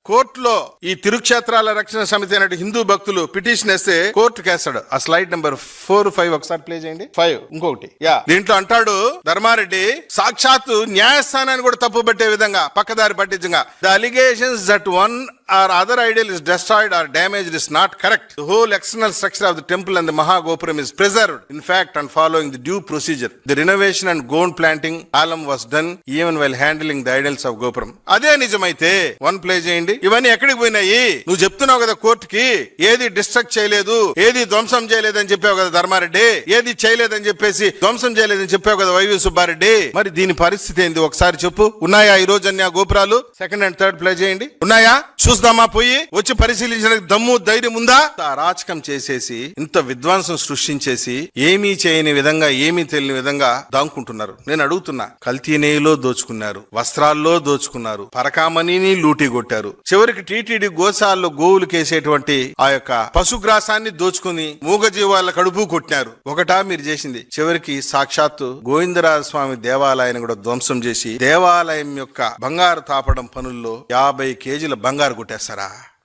కోర్టులో ఈ తిరుక్షేత్రాల రక్షణ సమితి అనే హిందూ భక్తులు పిటిషన్ వేస్తే కోర్టు కేస్తాడు. ఆ స్లైడ్ నెంబర్ 4-5 ఒకసారి ప్లే చేయండి. 5 ఇంకొకటి దీంట్లో అంటాడు ధర్మారెడ్డి సాక్షాత్తు న్యాయస్థానాన్ని కూడా తప్పు పట్టే విధంగా పక్కదారి పట్టించగా the allegations that one or other idol is destroyed or damaged is not correct. The whole external structure of the temple and the Mahagopuram is preserved. In fact, and following the due procedure, the renovation and gond planting alam was done even while handling the idols of Gopuram. అదే నిజమైతే one play చేయండి. ఇవన్నీ ఎక్కడికి పోయినాయి? నువ్వు చెప్తున్నావు కదా కోర్టుకి ఏది డిస్ట్రక్ట్ చేయలేదు, ఏది ధ్వంసం చేయలేదని చెప్పావు కదా ధర్మారెడ్డి, ఏది చేయలేదని చెప్పేసి ధ్వంసం చేయలేదని చెప్పావు కదా వైవి సుబ్బారెడ్డి. మరి దీని పరిస్థితి ఏంది ఒకసారి చెప్పు. ఉన్నాయా ఈ రోజు అన్ని గోపురాలు? సెకండ్ అండ్ థర్డ్ ప్లే చేయండి. ఉన్నాయా? చూద్దామా? పోయి వచ్చి పరిశీలించడానికి దమ్ము ధైర్యం ఉందా? అరాచకం చేసేసి ఇంత విధ్వంసం సృష్టించేసి ఏమీ చేయని విధంగా ఏమీ తెలియని విధంగా దాంకుంటున్నారు. నేను అడుగుతున్నా, కల్తీ నెయ్యిలో దోచుకున్నారు, వస్త్రాల్లో దోచుకున్నారు, పరకామణిని లూటీ కొట్టారు, చివరికి టీటీడీ గోశాలలో గోవులు కేసేటువంటి ఆ యొక్క పశుగ్రాసాన్ని దోచుకుని మూగజీవాల కడుపు కొట్టినారు. ఒకటా మీరు చేసింది? చివరికి సాక్షాత్తు గోవిందరాజ స్వామి దేవాలయాన్ని కూడా ధ్వంసం చేసి దేవాలయం యొక్క బంగారు తాపడం పనుల్లో 50 కేజీల బంగారు కొట్టేస్తారా?